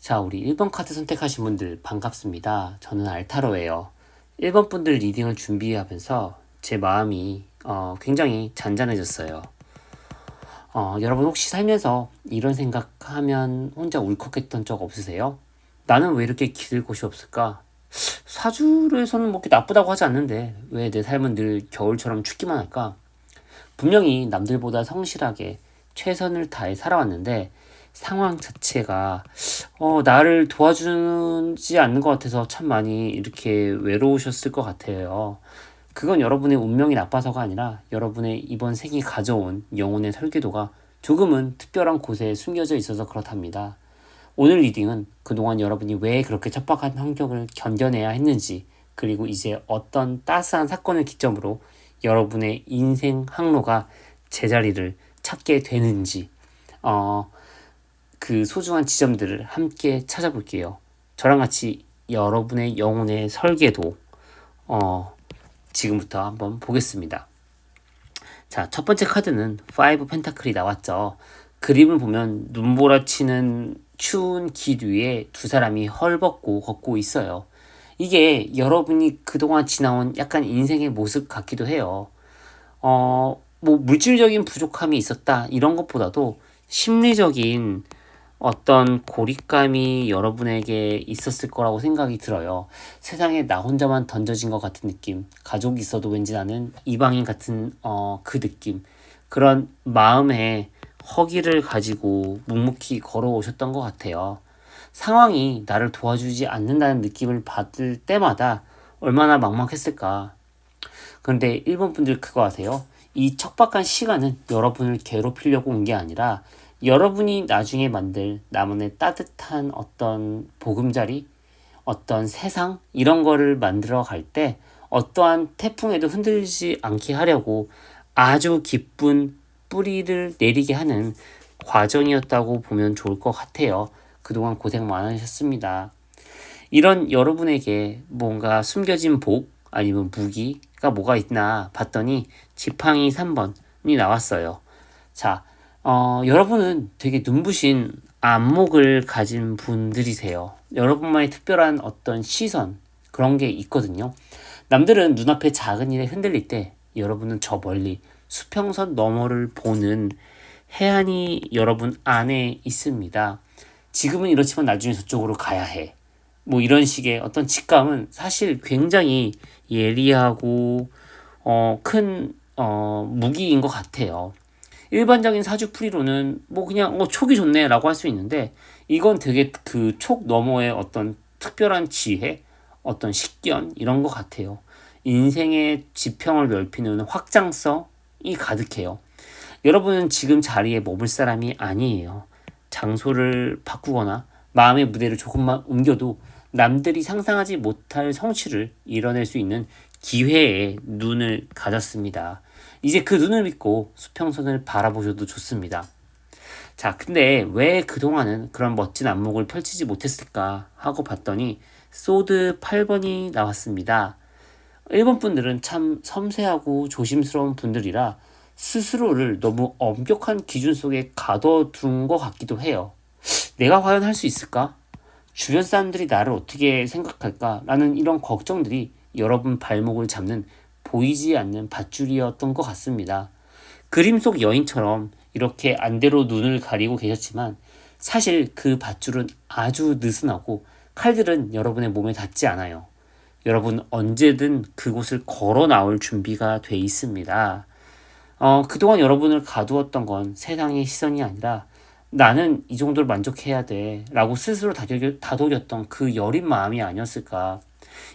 자, 우리 1번 카드 선택하신 분들 반갑습니다. 저는 알타로예요. 1번 분들 리딩을 준비하면서 제 마음이 굉장히 잔잔해졌어요. 여러분 혹시 살면서 이런 생각하면 혼자 울컥했던 적 없으세요? 나는 왜 이렇게 기댈 곳이 없을까? 사주에서는 뭐 이렇게 나쁘다고 하지 않는데 왜 내 삶은 늘 겨울처럼 춥기만 할까? 분명히 남들보다 성실하게 최선을 다해 살아왔는데 상황 자체가 나를 도와주지 않는 것 같아서 참 많이 이렇게 외로우셨을 것 같아요. 그건 여러분의 운명이 나빠서가 아니라 여러분의 이번 생이 가져온 영혼의 설계도가 조금은 특별한 곳에 숨겨져 있어서 그렇답니다. 오늘 리딩은 그동안 여러분이 왜 그렇게 척박한 환경을 견뎌내야 했는지, 그리고 이제 어떤 따스한 사건을 기점으로 여러분의 인생 항로가 제자리를 찾게 되는지, 그 소중한 지점들을 함께 찾아볼게요. 저랑 같이 여러분의 영혼의 설계도, 지금부터 한번 보겠습니다. 자, 첫 번째 카드는 5 펜타클이 나왔죠. 그림을 보면 눈보라치는 추운 길 위에 두 사람이 헐벗고 걷고 있어요. 이게 여러분이 그동안 지나온 약간 인생의 모습 같기도 해요. 뭐 물질적인 부족함이 있었다 이런 것보다도 심리적인 어떤 고립감이 여러분에게 있었을 거라고 생각이 들어요. 세상에 나 혼자만 던져진 것 같은 느낌, 가족이 있어도 왠지 나는 이방인 같은 그 느낌, 그런 마음에 허기를 가지고 묵묵히 걸어오셨던 것 같아요. 상황이 나를 도와주지 않는다는 느낌을 받을 때마다 얼마나 막막했을까. 그런데 일본 분들 그거 아세요? 이 척박한 시간은 여러분을 괴롭히려고 온 게 아니라 여러분이 나중에 만들 나만의 따뜻한 어떤 보금자리, 어떤 세상 이런 거를 만들어 갈 때 어떠한 태풍에도 흔들리지 않게 하려고 아주 깊은 뿌리를 내리게 하는 과정이었다고 보면 좋을 것 같아요. 그동안 고생 많으셨습니다. 이런 여러분에게 뭔가 숨겨진 복 아니면 무기가 뭐가 있나 봤더니 지팡이 3번이 나왔어요. 자, 여러분은 되게 눈부신 안목을 가진 분들이세요. 여러분만의 특별한 어떤 시선, 그런 게 있거든요. 남들은 눈앞에 작은 일에 흔들릴 때 여러분은 저 멀리 수평선 너머를 보는 해안이 여러분 안에 있습니다. 지금은 이렇지만 나중에 저쪽으로 가야 해. 뭐 이런 식의 어떤 직감은 사실 굉장히 예리하고 큰 무기인 것 같아요. 일반적인 사주풀이로는 뭐 그냥 촉이 좋네 라고 할 수 있는데 이건 되게 그 촉 너머의 어떤 특별한 지혜, 어떤 식견 이런 것 같아요. 인생의 지평을 넓히는 확장성이 가득해요. 여러분은 지금 자리에 머물 사람이 아니에요. 장소를 바꾸거나 마음의 무대를 조금만 옮겨도 남들이 상상하지 못할 성취를 이뤄낼 수 있는 기회에 눈을 가졌습니다. 이제 그 눈을 믿고 수평선을 바라보셔도 좋습니다. 자, 근데 왜 그동안은 그런 멋진 안목을 펼치지 못했을까 하고 봤더니 소드 8번이 나왔습니다. 일본 분들은 참 섬세하고 조심스러운 분들이라 스스로를 너무 엄격한 기준 속에 가둬둔 것 같기도 해요. 내가 과연 할 수 있을까? 주변 사람들이 나를 어떻게 생각할까? 라는 이런 걱정들이 여러분 발목을 잡는 보이지 않는 밧줄이었던 것 같습니다. 그림 속 여인처럼 이렇게 안대로 눈을 가리고 계셨지만 사실 그 밧줄은 아주 느슨하고 칼들은 여러분의 몸에 닿지 않아요. 여러분 언제든 그곳을 걸어 나올 준비가 돼 있습니다. 그동안 여러분을 가두었던 건 세상의 시선이 아니라 나는 이 정도를 만족해야 돼 라고 스스로 다독였던 그 여린 마음이 아니었을까.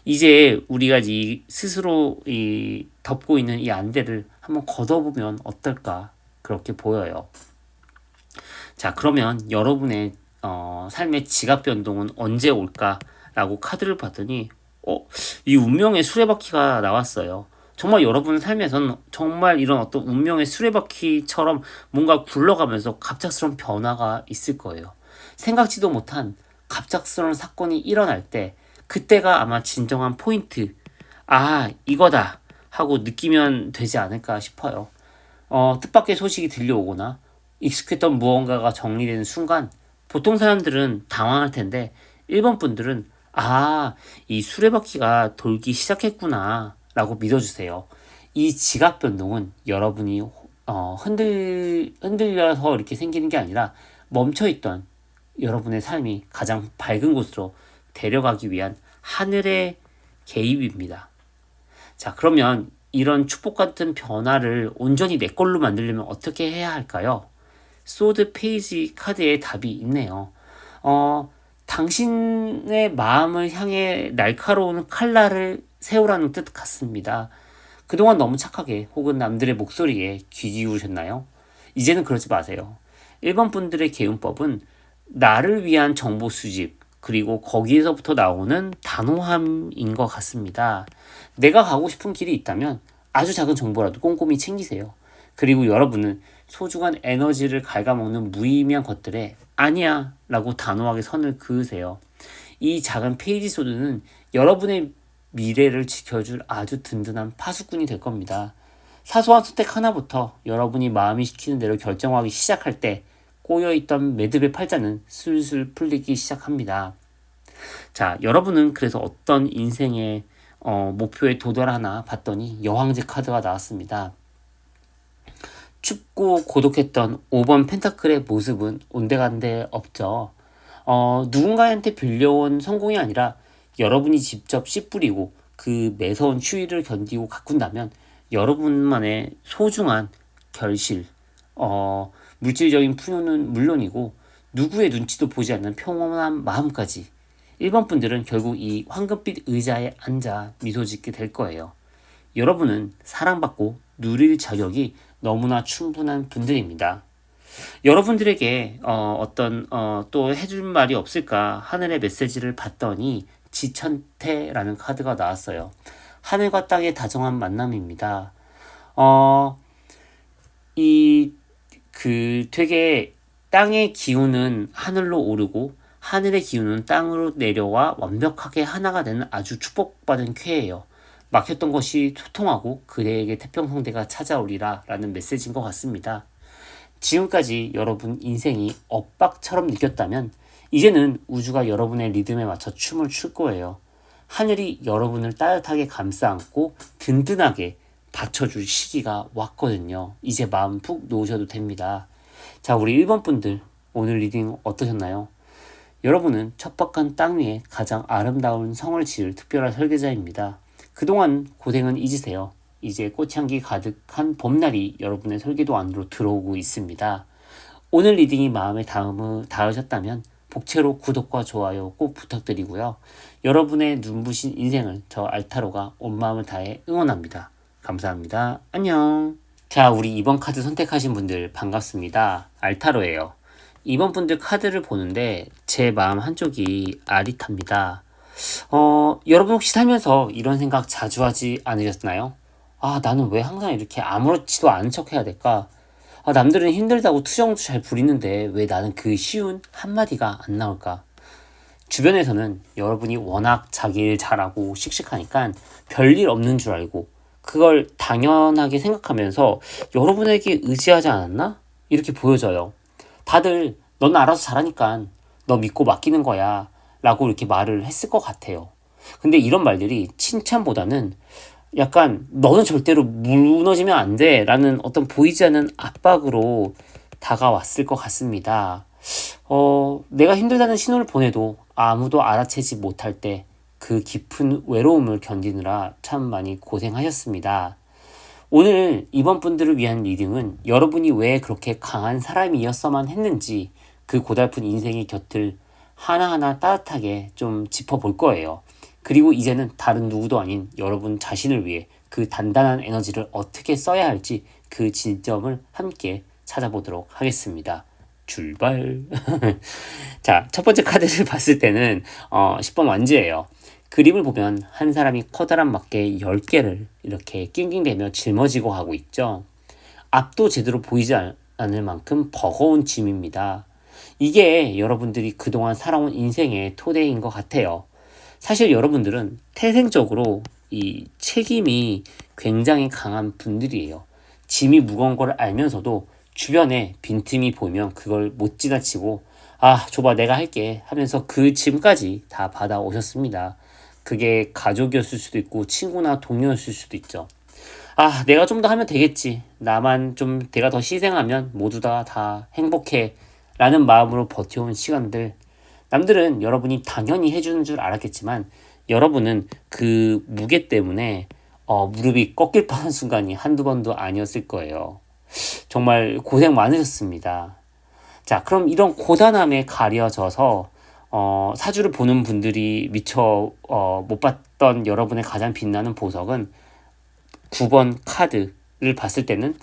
이제 우리가 이 스스로 이 덮고 있는 이 안대를 한번 걷어보면 어떨까 그렇게 보여요. 자, 그러면 여러분의 삶의 지각 변동은 언제 올까라고 카드를 봤더니 이 운명의 수레바퀴가 나왔어요. 정말 여러분 삶에서는 정말 이런 어떤 운명의 수레바퀴처럼 뭔가 굴러가면서 갑작스러운 변화가 있을 거예요. 생각지도 못한 갑작스러운 사건이 일어날 때 그때가 아마 진정한 포인트, 아 이거다 하고 느끼면 되지 않을까 싶어요. 뜻밖의 소식이 들려오거나 익숙했던 무언가가 정리되는 순간 보통 사람들은 당황할 텐데 1번 분들은 이 수레바퀴가 돌기 시작했구나 라고 믿어주세요. 이 지각 변동은 여러분이 흔들려서 이렇게 생기는 게 아니라 멈춰있던 여러분의 삶이 가장 밝은 곳으로 데려가기 위한 하늘의 개입입니다. 자, 그러면 이런 축복 같은 변화를 온전히 내 걸로 만들려면 어떻게 해야 할까요? 소드 페이지 카드에 답이 있네요. 당신의 마음을 향해 날카로운 칼날을 세우라는 뜻 같습니다. 그동안 너무 착하게 혹은 남들의 목소리에 귀 기울으셨나요? 이제는 그러지 마세요. 1번 분들의 개운법은 나를 위한 정보 수집, 그리고 거기에서부터 나오는 단호함인 것 같습니다. 내가 가고 싶은 길이 있다면 아주 작은 정보라도 꼼꼼히 챙기세요. 그리고 여러분은 소중한 에너지를 갉아먹는 무의미한 것들에 아니야 라고 단호하게 선을 그으세요. 이 작은 페이지 소드는 여러분의 미래를 지켜줄 아주 든든한 파수꾼이 될 겁니다. 사소한 선택 하나부터 여러분이 마음이 시키는 대로 결정하기 시작할 때 꼬여있던 매듭의 팔자는 슬슬 풀리기 시작합니다. 자, 여러분은 그래서 어떤 인생의 목표에 도달하나 봤더니 여왕제 카드가 나왔습니다. 춥고 고독했던 5번 펜타클의 모습은 온데간데 없죠. 누군가한테 빌려온 성공이 아니라 여러분이 직접 씨 뿌리고 그 매서운 추위를 견디고 가꾼다면 여러분만의 소중한 결실, 물질적인 풍요는 물론이고 누구의 눈치도 보지 않는 평온한 마음까지 1번 분들은 결국 이 황금빛 의자에 앉아 미소 짓게 될 거예요. 여러분은 사랑받고 누릴 자격이 너무나 충분한 분들입니다. 여러분들에게 또 해줄 말이 없을까 하늘의 메시지를 봤더니 지천태라는 카드가 나왔어요. 하늘과 땅의 다정한 만남입니다. 되게 땅의 기운은 하늘로 오르고 하늘의 기운은 땅으로 내려와 완벽하게 하나가 되는 아주 축복받은 쾌예요. 막혔던 것이 소통하고 그대에게 태평성대가 찾아오리라 라는 메시지인 것 같습니다. 지금까지 여러분 인생이 엇박처럼 느꼈다면 이제는 우주가 여러분의 리듬에 맞춰 춤을 출 거예요. 하늘이 여러분을 따뜻하게 감싸 안고 든든하게 받쳐줄 시기가 왔거든요. 이제 마음 푹 놓으셔도 됩니다. 자, 우리 1번 분들 오늘 리딩 어떠셨나요? 여러분은 척박한 땅 위에 가장 아름다운 성을 지을 특별한 설계자입니다. 그동안 고생은 잊으세요. 이제 꽃향기 가득한 봄날이 여러분의 설계도 안으로 들어오고 있습니다. 오늘 리딩이 마음에 닿으셨다면 복채로 구독과 좋아요 꼭 부탁드리고요. 여러분의 눈부신 인생을 저 알타로가 온 마음을 다해 응원합니다. 감사합니다. 안녕. 자, 우리 이번 카드 선택하신 분들 반갑습니다. 알타로예요. 이번 분들 카드를 보는데 제 마음 한쪽이 아릿합니다. 여러분 혹시 살면서 이런 생각 자주 하지 않으셨나요? 나는 왜 항상 이렇게 아무렇지도 않은 척 해야 될까? 남들은 힘들다고 투정도 잘 부리는데 왜 나는 그 쉬운 한마디가 안 나올까? 주변에서는 여러분이 워낙 자기 일 잘하고 씩씩하니까 별일 없는 줄 알고 그걸 당연하게 생각하면서 여러분에게 의지하지 않았나? 이렇게 보여져요. 다들 넌 알아서 잘하니까 너 믿고 맡기는 거야 라고 이렇게 말을 했을 것 같아요. 근데 이런 말들이 칭찬보다는 약간 너는 절대로 무너지면 안 돼 라는 어떤 보이지 않는 압박으로 다가왔을 것 같습니다. 내가 힘들다는 신호를 보내도 아무도 알아채지 못할 때 그 깊은 외로움을 견디느라 참 많이 고생하셨습니다. 오늘 이번 분들을 위한 리딩은 여러분이 왜 그렇게 강한 사람이었어만 했는지 그 고달픈 인생의 곁을 하나하나 따뜻하게 좀 짚어볼 거예요. 그리고 이제는 다른 누구도 아닌 여러분 자신을 위해 그 단단한 에너지를 어떻게 써야 할지 그 진점을 함께 찾아보도록 하겠습니다. 출발! 자, 첫 번째 카드를 봤을 때는 10번 완지예요. 그림을 보면 한 사람이 커다란 막대 10개를 이렇게 낑낑대며 짊어지고 가고 있죠. 앞도 제대로 보이지 않을 만큼 버거운 짐입니다. 이게 여러분들이 그동안 살아온 인생의 토대인 것 같아요. 사실 여러분들은 태생적으로 이 책임이 굉장히 강한 분들이에요. 짐이 무거운 걸 알면서도 주변에 빈틈이 보이면 그걸 못 지나치고 줘봐, 내가 할게 하면서 그 짐까지 다 받아오셨습니다. 그게 가족이었을 수도 있고 친구나 동료였을 수도 있죠. 내가 좀 더 하면 되겠지. 나만 좀 내가 더 희생하면 모두 다 행복해. 라는 마음으로 버텨온 시간들. 남들은 여러분이 당연히 해주는 줄 알았겠지만 여러분은 그 무게 때문에 무릎이 꺾일 뻔한 순간이 한두 번도 아니었을 거예요. 정말 고생 많으셨습니다. 자, 그럼 이런 고단함에 가려져서 사주를 보는 분들이 미처 못 봤던 여러분의 가장 빛나는 보석은 9번 카드를 봤을 때는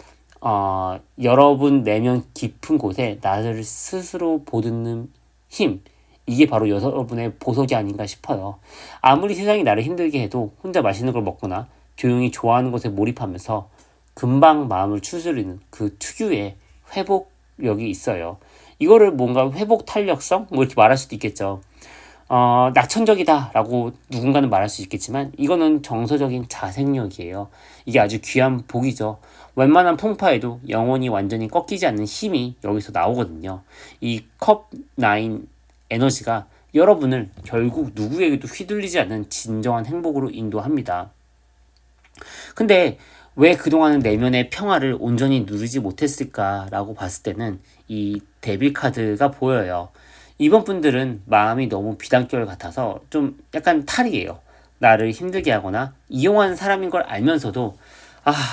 여러분 내면 깊은 곳에 나를 스스로 보듬는 힘, 이게 바로 여러분의 보석이 아닌가 싶어요. 아무리 세상이 나를 힘들게 해도 혼자 맛있는 걸 먹거나 조용히 좋아하는 것에 몰입하면서 금방 마음을 추스리는 그 특유의 회복력이 있어요. 이거를 뭔가 회복 탄력성? 뭐 이렇게 말할 수도 있겠죠. 낙천적이다 라고 누군가는 말할 수 있겠지만 이거는 정서적인 자생력이에요. 이게 아주 귀한 복이죠. 웬만한 풍파에도 영혼이 완전히 꺾이지 않는 힘이 여기서 나오거든요. 이 컵9 에너지가 여러분을 결국 누구에게도 휘둘리지 않는 진정한 행복으로 인도합니다. 근데 왜 그동안은 내면의 평화를 온전히 누리지 못했을까라고 봤을 때는 이 데빌 카드가 보여요. 이번 분들은 마음이 너무 비단결 같아서 좀 약간 탈이에요. 나를 힘들게 하거나 이용하는 사람인 걸 알면서도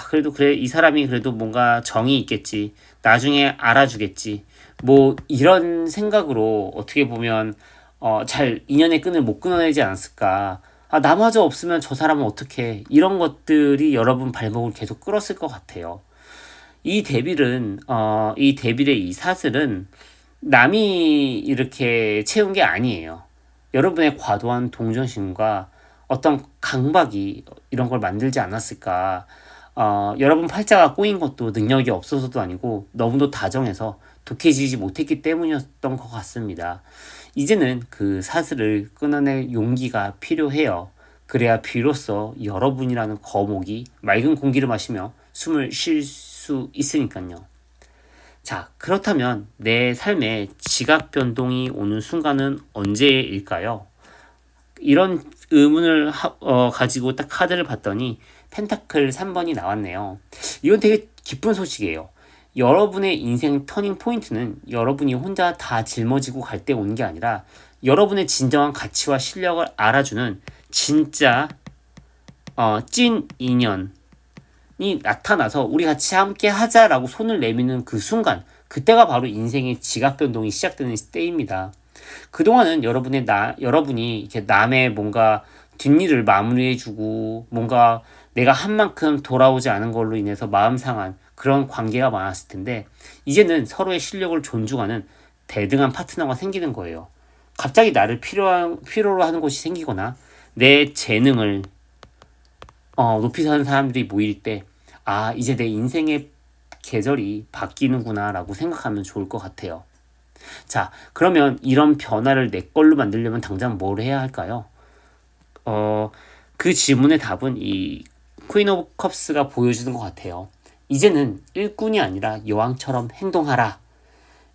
그래도 그래, 이 사람이 그래도 뭔가 정이 있겠지. 나중에 알아주겠지. 뭐 이런 생각으로 어떻게 보면 잘 인연의 끈을 못 끊어내지 않았을까. 나마저 없으면 저 사람은 어떻게, 이런 것들이 여러분 발목을 계속 끌었을 것 같아요. 이 데빌의 이 사슬은 남이 이렇게 채운 게 아니에요. 여러분의 과도한 동정심과 어떤 강박이 이런 걸 만들지 않았을까. 여러분 팔자가 꼬인 것도 능력이 없어서도 아니고 너무도 다정해서 독해지지 못했기 때문이었던 것 같습니다. 이제는 그 사슬을 끊어낼 용기가 필요해요. 그래야 비로소 여러분이라는 거목이 맑은 공기를 마시며 숨을 쉴 수 있으니까요. 자, 그렇다면 내 삶에 지각 변동이 오는 순간은 언제일까요? 이런 의문을 가지고 딱 카드를 봤더니 펜타클 3번이 나왔네요. 이건 되게 기쁜 소식이에요. 여러분의 인생 터닝 포인트는 여러분이 혼자 다 짊어지고 갈 때 오는 게 아니라 여러분의 진정한 가치와 실력을 알아주는 진짜 찐 인연이 나타나서 우리 같이 함께 하자라고 손을 내미는 그 순간, 그때가 바로 인생의 지각 변동이 시작되는 때입니다. 그동안은 여러분이 이렇게 남의 뭔가 뒷일을 마무리해주고 뭔가 내가 한 만큼 돌아오지 않은 걸로 인해서 마음 상한 그런 관계가 많았을 텐데 이제는 서로의 실력을 존중하는 대등한 파트너가 생기는 거예요. 갑자기 나를 필요로 하는 곳이 생기거나 내 재능을 높이 사는 사람들이 모일 때 이제 내 인생의 계절이 바뀌는구나 라고 생각하면 좋을 것 같아요. 자, 그러면 이런 변화를 내 걸로 만들려면 당장 뭘 해야 할까요? 그 질문의 답은 이 퀸 오브 컵스가 보여주는 것 같아요. 이제는 일꾼이 아니라 여왕처럼 행동하라.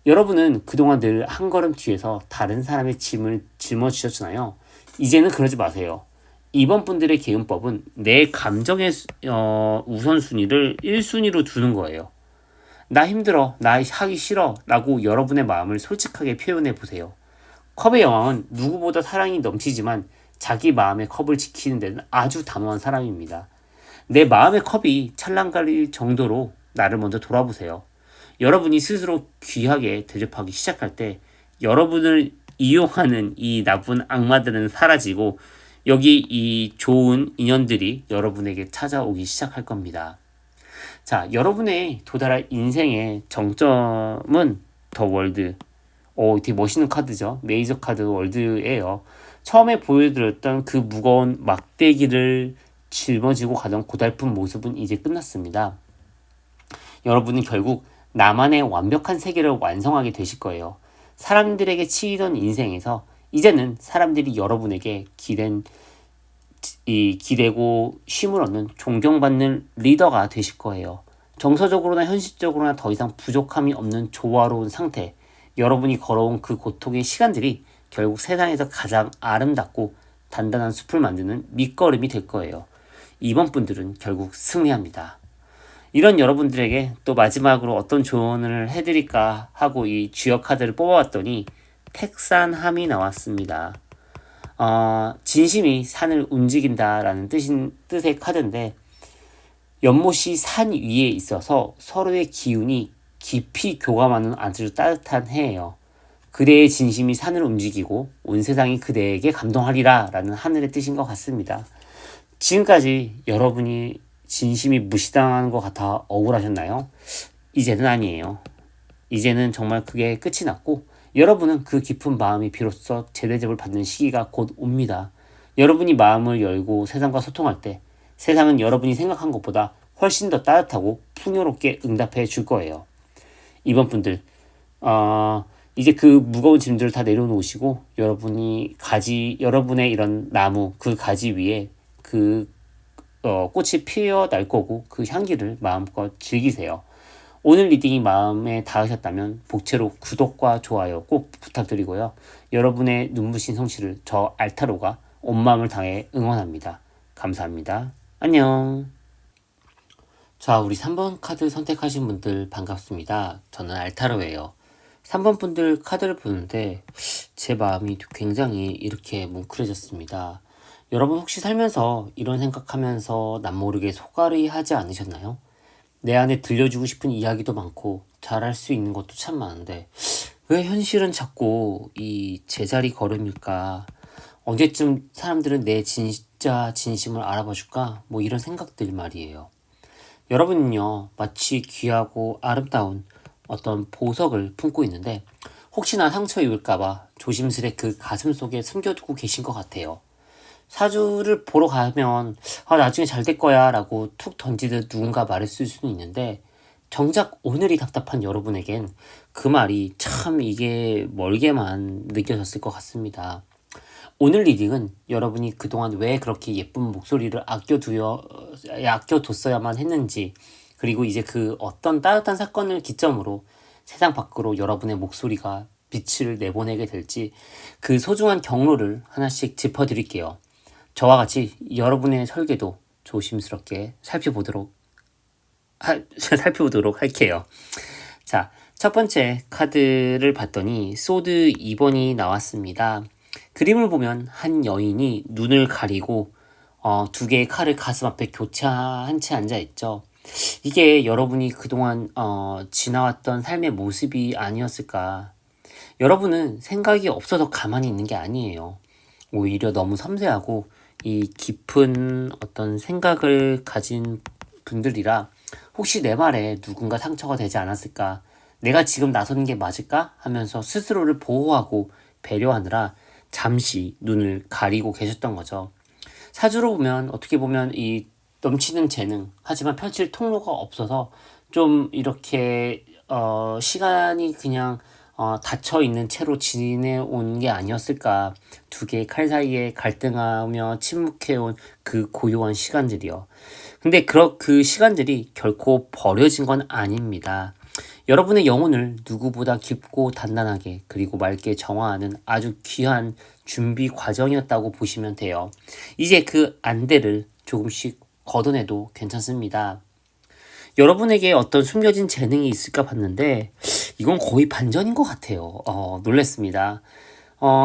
여러분은 그동안 늘 한 걸음 뒤에서 다른 사람의 짐을 짊어지셨잖아요. 이제는 그러지 마세요. 이번 분들의 개운법은 내 감정의 우선순위를 1순위로 두는 거예요. 나 힘들어, 나 하기 싫어 라고 여러분의 마음을 솔직하게 표현해 보세요. 컵의 여왕은 누구보다 사랑이 넘치지만 자기 마음의 컵을 지키는 데는 아주 단호한 사람입니다. 내 마음의 컵이 찰랑거릴 정도로 나를 먼저 돌아보세요. 여러분이 스스로 귀하게 대접하기 시작할 때 여러분을 이용하는 이 나쁜 악마들은 사라지고 여기 이 좋은 인연들이 여러분에게 찾아오기 시작할 겁니다. 자, 여러분의 도달할 인생의 정점은 더 월드. 되게 멋있는 카드죠. 메이저 카드 월드예요. 처음에 보여드렸던 그 무거운 막대기를 짊어지고 가던 고달픈 모습은 이제 끝났습니다. 여러분은 결국 나만의 완벽한 세계를 완성하게 되실 거예요. 사람들에게 치이던 인생에서 이제는 사람들이 여러분에게 기대고 쉼을 얻는 존경받는 리더가 되실 거예요. 정서적으로나 현실적으로나 더 이상 부족함이 없는 조화로운 상태. 여러분이 걸어온 그 고통의 시간들이 결국 세상에서 가장 아름답고 단단한 숲을 만드는 밑거름이 될 거예요. 이번 분들은 결국 승리합니다. 이런 여러분들에게 또 마지막으로 어떤 조언을 해드릴까 하고 이 주역 카드를 뽑아왔더니 택산함이 나왔습니다. 진심이 산을 움직인다라는 뜻의 카드인데, 연못이 산 위에 있어서 서로의 기운이 깊이 교감하는 아주 따뜻한 해예요. 그대의 진심이 산을 움직이고 온 세상이 그대에게 감동하리라 라는 하늘의 뜻인 것 같습니다. 지금까지 여러분이 진심이 무시당하는 것 같아 억울하셨나요? 이제는 아니에요. 이제는 정말 그게 끝이 났고, 여러분은 그 깊은 마음이 비로소 재대접을 받는 시기가 곧 옵니다. 여러분이 마음을 열고 세상과 소통할 때 세상은 여러분이 생각한 것보다 훨씬 더 따뜻하고 풍요롭게 응답해 줄 거예요. 이번 분들 이제 그 무거운 짐들을 다 내려놓으시고 여러분의 이런 나무 그 가지 위에 꽃이 피어날 거고 그 향기를 마음껏 즐기세요. 오늘 리딩이 마음에 닿으셨다면 복채로 구독과 좋아요 꼭 부탁드리고요. 여러분의 눈부신 성취를 저 알타로가 온 마음을 다해 응원합니다. 감사합니다. 안녕. 자, 우리 3번 카드 선택하신 분들 반갑습니다. 저는 알타로예요. 3번 분들 카드를 보는데 제 마음이 굉장히 이렇게 뭉클해졌습니다. 여러분 혹시 살면서 이런 생각하면서 남모르게 속앓이 하지 않으셨나요? 내 안에 들려주고 싶은 이야기도 많고 잘할 수 있는 것도 참 많은데 왜 현실은 자꾸 이 제자리 걸음일까? 언제쯤 사람들은 내 진짜 진심을 알아봐 줄까? 뭐 이런 생각들 말이에요. 여러분은요, 마치 귀하고 아름다운 어떤 보석을 품고 있는데 혹시나 상처 입을까봐 조심스레 그 가슴 속에 숨겨두고 계신 것 같아요. 사주를 보러 가면 나중에 잘 될 거야 라고 툭 던지듯 누군가 말했을 수는 있는데, 정작 오늘이 답답한 여러분에겐 그 말이 참 이게 멀게만 느껴졌을 것 같습니다. 오늘 리딩은 여러분이 그동안 왜 그렇게 예쁜 목소리를 아껴뒀어야만 했는지, 그리고 이제 그 어떤 따뜻한 사건을 기점으로 세상 밖으로 여러분의 목소리가 빛을 내보내게 될지 그 소중한 경로를 하나씩 짚어드릴게요. 저와 같이 여러분의 설계도 조심스럽게 살펴보도록 할게요. 자, 첫 번째 카드를 봤더니 소드 2번이 나왔습니다. 그림을 보면 한 여인이 눈을 가리고 두 개의 칼을 가슴 앞에 교차한 채 앉아 있죠. 이게 여러분이 그동안 지나왔던 삶의 모습이 아니었을까. 여러분은 생각이 없어서 가만히 있는 게 아니에요. 오히려 너무 섬세하고 이 깊은 어떤 생각을 가진 분들이라 혹시 내 말에 누군가 상처가 되지 않았을까, 내가 지금 나서는 게 맞을까 하면서 스스로를 보호하고 배려하느라 잠시 눈을 가리고 계셨던 거죠. 사주로 보면 어떻게 보면 이 넘치는 재능, 하지만 펼칠 통로가 없어서 좀 이렇게 시간이 그냥 닫혀 있는 채로 지내온 게 아니었을까. 두 개의 칼 사이에 갈등하며 침묵해온 그 고요한 시간들이요. 근데 그 시간들이 결코 버려진 건 아닙니다. 여러분의 영혼을 누구보다 깊고 단단하게 그리고 맑게 정화하는 아주 귀한 준비 과정이었다고 보시면 돼요. 이제 그 안대를 조금씩 걷어내도 괜찮습니다. 여러분에게 어떤 숨겨진 재능이 있을까 봤는데 이건 거의 반전인 것 같아요. 놀랬습니다.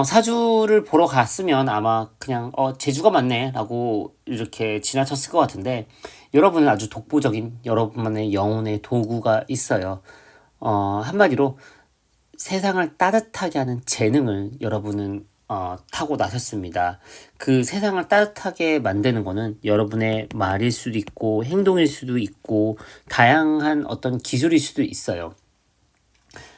사주를 보러 갔으면 아마 그냥 재주가 많네 라고 이렇게 지나쳤을 것 같은데, 여러분은 아주 독보적인 여러분만의 영혼의 도구가 있어요. 한마디로 세상을 따뜻하게 하는 재능을 여러분은 타고 나섰습니다. 그 세상을 따뜻하게 만드는 거는 여러분의 말일 수도 있고 행동일 수도 있고 다양한 어떤 기술일 수도 있어요.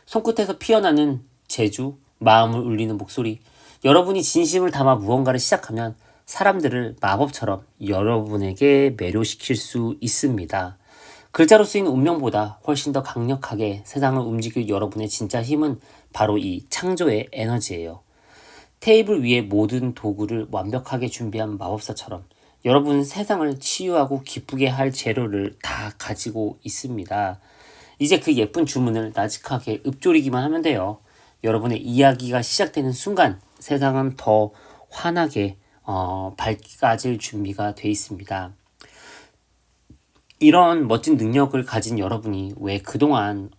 손끝에서 피어나는 재주, 마음을 울리는 목소리, 여러분이 진심을 담아 무언가를 시작하면 사람들을 마법처럼 여러분에게 매료시킬 수 있습니다. 글자로 쓰인 운명보다 훨씬 더 강력하게 세상을 움직일 여러분의 진짜 힘은 바로 이 창조의 에너지예요. 테이블 위에 모든 도구를 완벽하게 준비한 마법사처럼 여러분은 세상을 치유하고 기쁘게 할 재료를 다 가지고 있습니다. 이제 그 예쁜 주문을 나직하게 읊조리기만 하면 돼요. 여러분의 이야기가 시작되는 순간 세상은 더 환하게 밝아질 준비가 돼 있습니다. 이런 멋진 능력을 가진 여러분이 왜 그동안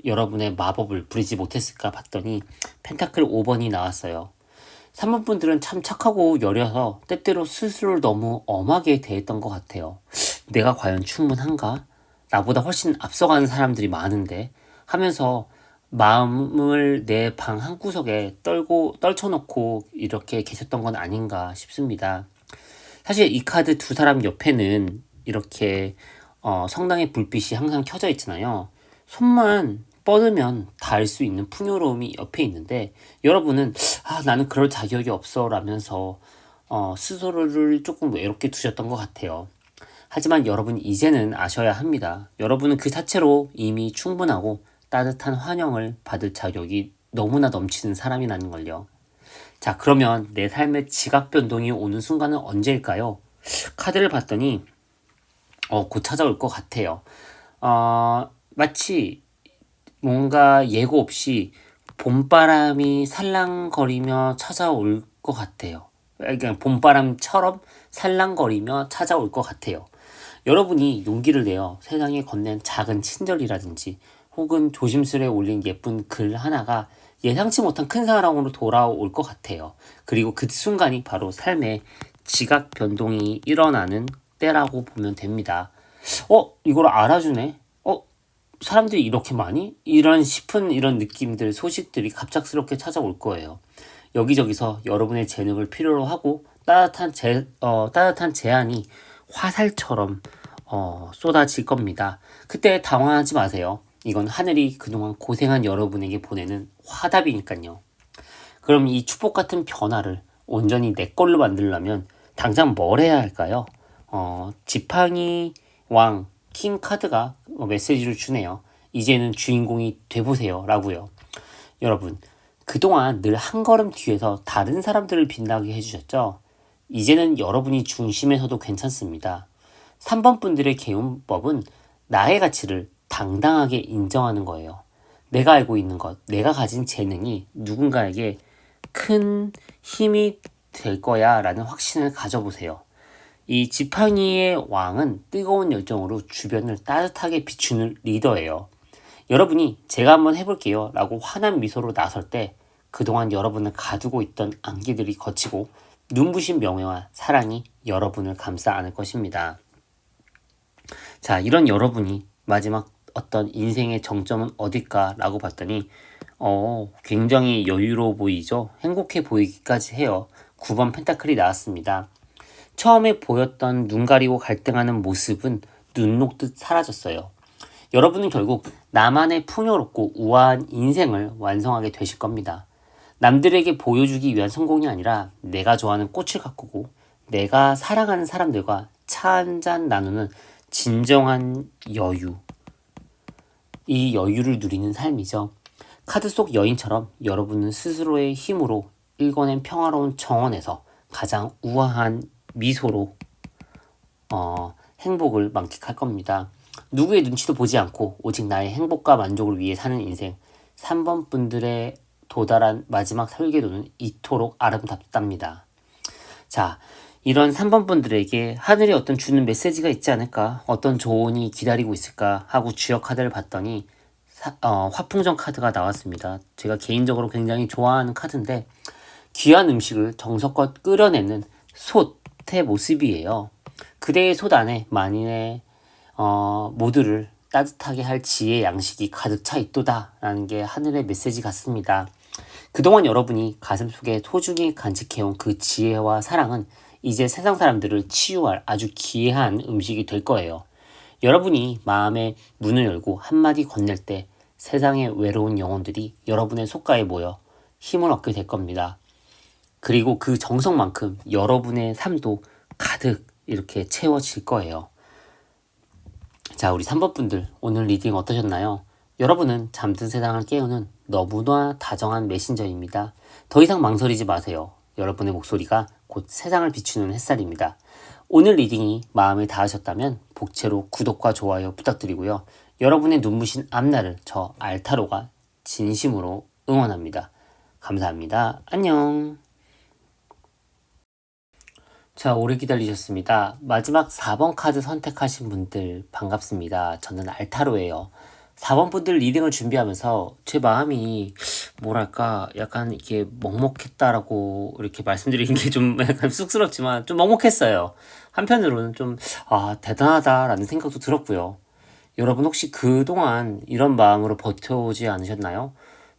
여러분의 마법을 부리지 못했을까 봤더니 펜타클 5번이 나왔어요. 3번 분들은 참 착하고 여려서 때때로 스스로를 너무 엄하게 대했던 것 같아요. 내가 과연 충분한가? 나보다 훨씬 앞서가는 사람들이 많은데 하면서 마음을 내 방 한구석에 떨쳐놓고 이렇게 계셨던 건 아닌가 싶습니다. 사실 이 카드 두 사람 옆에는 이렇게 성당의 불빛이 항상 켜져 있잖아요. 손만 뻗으면 닿을 수 있는 풍요로움이 옆에 있는데 여러분은 나는 그럴 자격이 없어 라면서 스스로를 조금 외롭게 두셨던 것 같아요. 하지만 여러분 이제는 아셔야 합니다. 여러분은 그 자체로 이미 충분하고 따뜻한 환영을 받을 자격이 너무나 넘치는 사람이라는 걸요. 자, 그러면 내 삶의 지각 변동이 오는 순간은 언제일까요? 카드를 봤더니 곧 찾아올 것 같아요. 마치 뭔가 예고 없이 봄바람이 살랑거리며 찾아올 것 같아요. 그러니까 봄바람처럼 살랑거리며 찾아올 것 같아요. 여러분이 용기를 내어 세상에 건넨 작은 친절이라든지 혹은 조심스레 올린 예쁜 글 하나가 예상치 못한 큰 사랑으로 돌아올 것 같아요. 그리고 그 순간이 바로 삶의 지각 변동이 일어나는 때라고 보면 됩니다. 이걸 알아주네? 사람들이 이렇게 많이? 이런 느낌들, 소식들이 갑작스럽게 찾아올 거예요. 여기저기서 여러분의 재능을 필요로 하고 따뜻한 제안이 화살처럼 쏟아질 겁니다. 그때 당황하지 마세요. 이건 하늘이 그동안 고생한 여러분에게 보내는 화답이니까요. 그럼 이 축복 같은 변화를 온전히 내 걸로 만들려면 당장 뭘 해야 할까요? 지팡이 왕 킹 카드가 메시지를 주네요. 이제는 주인공이 돼보세요 라고요. 여러분, 그동안 늘 한 걸음 뒤에서 다른 사람들을 빛나게 해주셨죠? 이제는 여러분이 중심에서도 괜찮습니다. 3번 분들의 개운법은 나의 가치를 당당하게 인정하는 거예요. 내가 알고 있는 것, 내가 가진 재능이 누군가에게 큰 힘이 될 거야 라는 확신을 가져보세요. 이 지팡이의 왕은 뜨거운 열정으로 주변을 따뜻하게 비추는 리더예요. 여러분이 제가 한번 해볼게요 라고 환한 미소로 나설 때 그동안 여러분을 가두고 있던 안개들이 걷히고 눈부신 명예와 사랑이 여러분을 감싸 안을 것입니다. 자, 이런 여러분이 마지막 어떤 인생의 정점은 어딜까 라고 봤더니 굉장히 여유로워 보이죠? 행복해 보이기까지 해요. 9번 펜타클이 나왔습니다. 처음에 보였던 눈 가리고 갈등하는 모습은 눈 녹듯 사라졌어요. 여러분은 결국 나만의 풍요롭고 우아한 인생을 완성하게 되실 겁니다. 남들에게 보여주기 위한 성공이 아니라 내가 좋아하는 꽃을 가꾸고 내가 사랑하는 사람들과 차 한잔 나누는 진정한 여유. 이 여유를 누리는 삶이죠. 카드 속 여인처럼 여러분은 스스로의 힘으로 일궈낸 평화로운 정원에서 가장 우아한 미소로 행복을 만끽할 겁니다. 누구의 눈치도 보지 않고 오직 나의 행복과 만족을 위해 사는 인생. 3번 분들의 도달한 마지막 설계도는 이토록 아름답답니다. 자, 이런 3번 분들에게 하늘이 어떤 주는 메시지가 있지 않을까? 어떤 조언이 기다리고 있을까? 하고 주역 카드를 봤더니 화풍정 카드가 나왔습니다. 제가 개인적으로 굉장히 좋아하는 카드인데 귀한 음식을 정성껏 끓여내는 솥의 모습이에요. 그대의 솥 안에 만인의 모두를 따뜻하게 할 지혜의 양식이 가득 차 있도다 라는 게 하늘의 메시지 같습니다. 그동안 여러분이 가슴속에 소중히 간직해온 그 지혜와 사랑은 이제 세상 사람들을 치유할 아주 귀한 음식이 될 거예요. 여러분이 마음의 문을 열고 한마디 건넬 때 세상의 외로운 영혼들이 여러분의 속가에 모여 힘을 얻게 될 겁니다. 그리고 그 정성만큼 여러분의 삶도 가득 이렇게 채워질 거예요. 자, 우리 3번 분들 오늘 리딩 어떠셨나요? 여러분은 잠든 세상을 깨우는 너무나 다정한 메신저입니다. 더 이상 망설이지 마세요. 여러분의 목소리가 곧 세상을 비추는 햇살입니다. 오늘 리딩이 마음에 닿으셨다면 복채로 구독과 좋아요 부탁드리고요. 여러분의 눈부신 앞날을 저 알타로가 진심으로 응원합니다. 감사합니다. 안녕. 자, 오래 기다리셨습니다. 마지막 4번 카드 선택하신 분들 반갑습니다. 저는 알타로예요. 4번 분들 리딩을 준비하면서 제 마음이 뭐랄까 약간 이렇게 먹먹했다라고 이렇게 말씀드리는 게 좀 약간 쑥스럽지만 좀 먹먹했어요. 한편으로는 좀 대단하다라는 생각도 들었고요. 여러분 혹시 그동안 이런 마음으로 버텨오지 않으셨나요?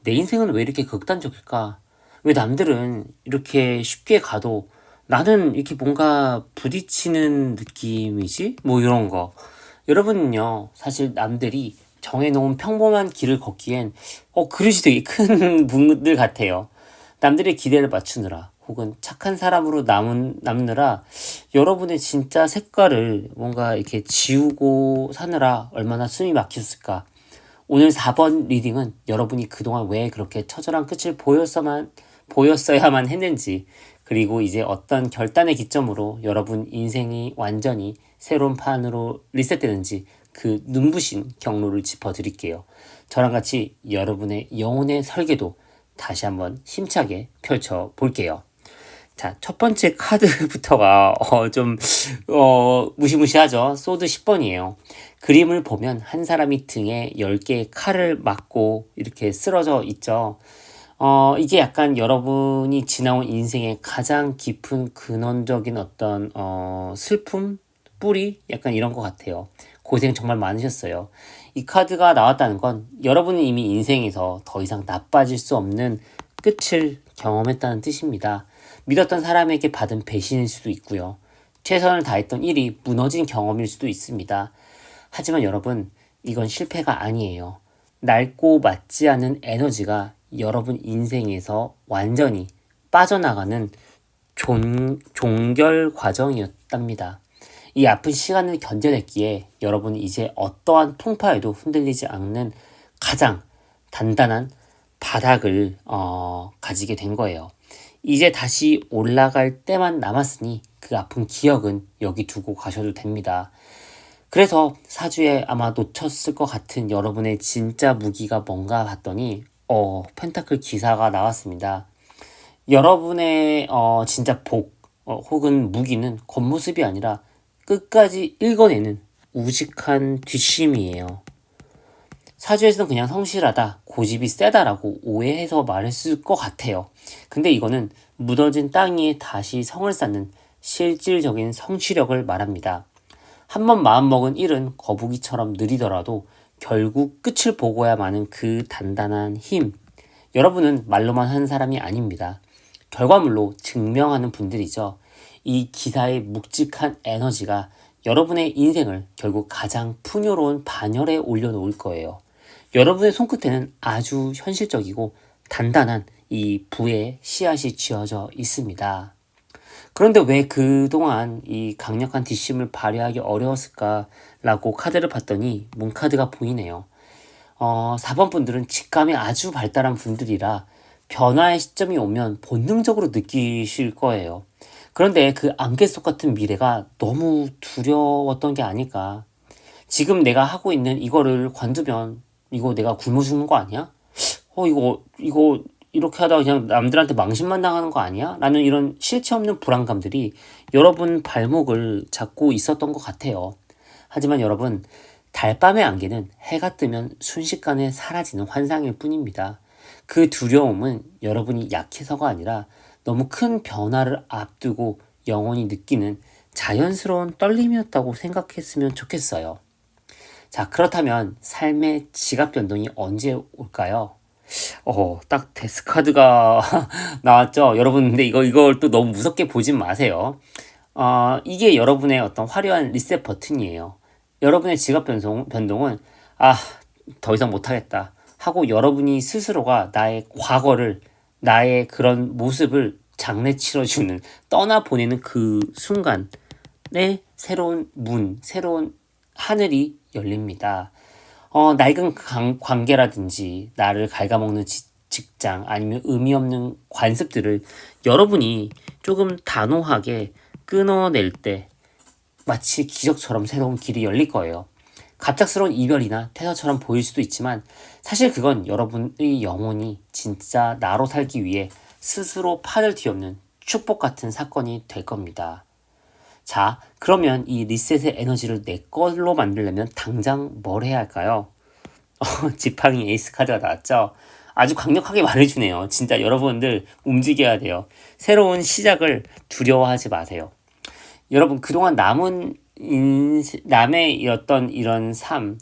내 인생은 왜 이렇게 극단적일까? 왜 남들은 이렇게 쉽게 가도 나는 이렇게 뭔가 부딪히는 느낌이지? 뭐 이런 거. 여러분은요, 사실 남들이 정해놓은 평범한 길을 걷기엔 그릇이 되게 큰 분들 같아요. 남들의 기대를 맞추느라 혹은 착한 사람으로 남느라 여러분의 진짜 색깔을 뭔가 이렇게 지우고 사느라 얼마나 숨이 막혔을까. 오늘 4번 리딩은 여러분이 그동안 왜 그렇게 처절한 끝을 보였어야만 했는지, 그리고 이제 어떤 결단의 기점으로 여러분 인생이 완전히 새로운 판으로 리셋되는지 그 눈부신 경로를 짚어드릴게요. 저랑 같이 여러분의 영혼의 설계도 다시 한번 힘차게 펼쳐볼게요. 자, 첫 번째 카드부터가 무시무시하죠. 소드 10번이에요. 그림을 보면 한 사람이 등에 10개의 칼을 맞고 이렇게 쓰러져 있죠. 이게 약간 여러분이 지나온 인생의 가장 깊은 근원적인 어떤 슬픔, 뿌리 약간 이런 것 같아요. 고생 정말 많으셨어요. 이 카드가 나왔다는 건 여러분은 이미 인생에서 더 이상 나빠질 수 없는 끝을 경험했다는 뜻입니다. 믿었던 사람에게 받은 배신일 수도 있고요. 최선을 다했던 일이 무너진 경험일 수도 있습니다. 하지만 여러분, 이건 실패가 아니에요. 낡고 맞지 않은 에너지가 여러분 인생에서 완전히 빠져나가는 종결 과정이었답니다. 이 아픈 시간을 견뎌냈기에 여러분은 이제 어떠한 풍파에도 흔들리지 않는 가장 단단한 바닥을 가지게 된 거예요. 이제 다시 올라갈 때만 남았으니 그 아픈 기억은 여기 두고 가셔도 됩니다. 그래서 사주에 아마 놓쳤을 것 같은 여러분의 진짜 무기가 뭔가 봤더니 펜타클 기사가 나왔습니다. 여러분의 진짜 복 혹은 무기는 겉모습이 아니라 끝까지 읽어내는 우직한 뒷심이에요. 사주에서는 그냥 성실하다, 고집이 세다라고 오해해서 말했을 것 같아요. 근데 이거는 묻어진 땅 위에 다시 성을 쌓는 실질적인 성취력을 말합니다. 한번 마음먹은 일은 거북이처럼 느리더라도 결국 끝을 보고야 마는 그 단단한 힘. 여러분은 말로만 하는 사람이 아닙니다. 결과물로 증명하는 분들이죠. 이 기사의 묵직한 에너지가 여러분의 인생을 결국 가장 풍요로운 반열에 올려놓을 거예요. 여러분의 손끝에는 아주 현실적이고 단단한 이 부의 씨앗이 쥐어져 있습니다. 그런데 왜 그동안 이 강력한 뒷심을 발휘하기 어려웠을까라고 카드를 봤더니 문카드가 보이네요. 4번 분들은 직감이 아주 발달한 분들이라 변화의 시점이 오면 본능적으로 느끼실 거예요. 그런데 그 안개 속 같은 미래가 너무 두려웠던 게 아닐까. 지금 내가 하고 있는 이거를 관두면 이거 내가 굶어 죽는 거 아니야? 이거 이렇게 하다가 그냥 남들한테 망신만 당하는 거 아니야? 라는 이런 실체 없는 불안감들이 여러분 발목을 잡고 있었던 것 같아요. 하지만 여러분, 달밤의 안개는 해가 뜨면 순식간에 사라지는 환상일 뿐입니다. 그 두려움은 여러분이 약해서가 아니라 너무 큰 변화를 앞두고 영원히 느끼는 자연스러운 떨림이었다고 생각했으면 좋겠어요. 자, 그렇다면 삶의 지각 변동이 언제 올까요? 딱 데스카드가 나왔죠. 여러분, 근데 이걸 또 너무 무섭게 보진 마세요. 이게 여러분의 어떤 화려한 리셋 버튼이에요. 여러분의 지각 변동은, 더 이상 못하겠다 하고 여러분이 스스로가 나의 과거를, 나의 그런 모습을 장례치러주는, 떠나보내는 그 순간에 새로운 새로운 하늘이 열립니다. 낡은 관계라든지 나를 갉아먹는 직장 아니면 의미 없는 관습들을 여러분이 조금 단호하게 끊어낼 때 마치 기적처럼 새로운 길이 열릴 거예요. 갑작스러운 이별이나 퇴사처럼 보일 수도 있지만 사실 그건 여러분의 영혼이 진짜 나로 살기 위해 스스로 판을 뒤엎는 축복 같은 사건이 될 겁니다. 자, 그러면 이 리셋의 에너지를 내 걸로 만들려면 당장 뭘 해야 할까요? 지팡이 에이스 카드가 나왔죠? 아주 강력하게 말해주네요. 진짜 여러분들 움직여야 돼요. 새로운 시작을 두려워하지 마세요. 여러분 그동안 남의 어떤 이런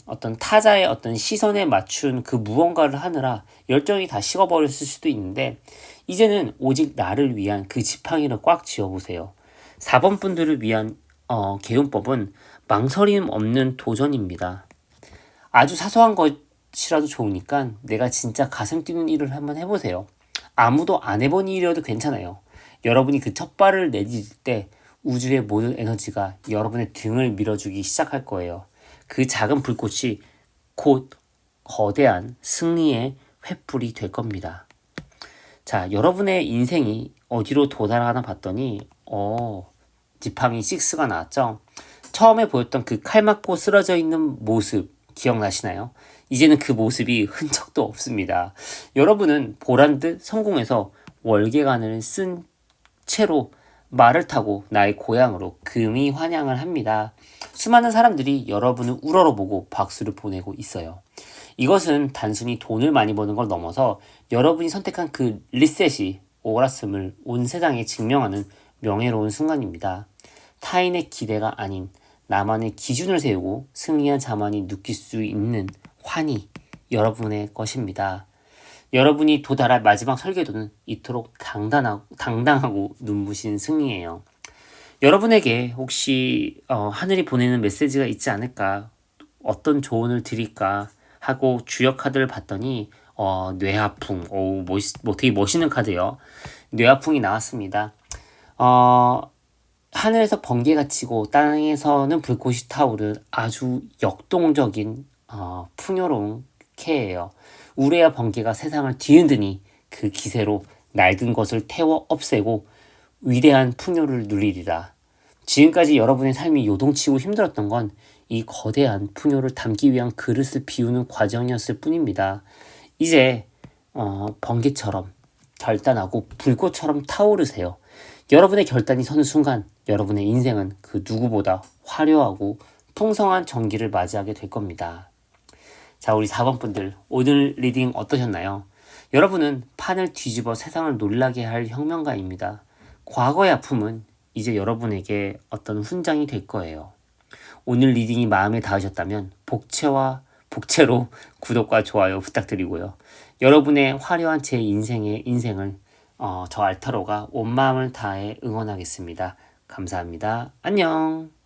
어떤 타자의 어떤 시선에 맞춘 그 무언가를 하느라 열정이 다 식어버렸을 수도 있는데 이제는 오직 나를 위한 그 지팡이를 꽉 쥐어보세요. 4번 분들을 위한 개운법은 망설임 없는 도전입니다. 아주 사소한 것이라도 좋으니까 내가 진짜 가슴 뛰는 일을 한번 해보세요. 아무도 안 해본 일이어도 괜찮아요. 여러분이 그 첫 발을 내디딜 때 우주의 모든 에너지가 여러분의 등을 밀어주기 시작할 거예요. 그 작은 불꽃이 곧 거대한 승리의 횃불이 될 겁니다. 자, 여러분의 인생이 어디로 도달하나 봤더니 지팡이 6가 나왔죠. 처음에 보였던 그 칼 맞고 쓰러져 있는 모습 기억나시나요? 이제는 그 모습이 흔적도 없습니다. 여러분은 보란 듯 성공해서 월계관을 쓴 채로 말을 타고 나의 고향으로 금이 환영을 합니다. 수많은 사람들이 여러분을 우러러보고 박수를 보내고 있어요. 이것은 단순히 돈을 많이 버는 걸 넘어서 여러분이 선택한 그 리셋이 옳았음을 온 세상에 증명하는 명예로운 순간입니다. 타인의 기대가 아닌 나만의 기준을 세우고 승리한 자만이 느낄 수 있는 환희, 여러분의 것입니다. 여러분이 도달할 마지막 설계도는 이토록 당당하고 눈부신 승리예요. 여러분에게 혹시 하늘이 보내는 메시지가 있지 않을까, 어떤 조언을 드릴까 하고 주역 카드를 봤더니 뇌하풍, 되게 멋있는 카드예요. 뇌하풍이 나왔습니다. 하늘에서 번개가 치고 땅에서는 불꽃이 타오른 아주 역동적인 풍요로운 캐예요. 우레와 번개가 세상을 뒤흔드니 그 기세로 낡은 것을 태워 없애고 위대한 풍요를 누리리라. 지금까지 여러분의 삶이 요동치고 힘들었던 건 이 거대한 풍요를 담기 위한 그릇을 비우는 과정이었을 뿐입니다. 이제 번개처럼 결단하고 불꽃처럼 타오르세요. 여러분의 결단이 서는 순간 여러분의 인생은 그 누구보다 화려하고 풍성한 전기를 맞이하게 될 겁니다. 자, 우리 4번 분들 오늘 리딩 어떠셨나요? 여러분은 판을 뒤집어 세상을 놀라게 할 혁명가입니다. 과거의 아픔은 이제 여러분에게 어떤 훈장이 될 거예요. 오늘 리딩이 마음에 닿으셨다면 복채로 구독과 좋아요 부탁드리고요. 여러분의 화려한 제 인생을 저 알타로가 온 마음을 다해 응원하겠습니다. 감사합니다. 안녕.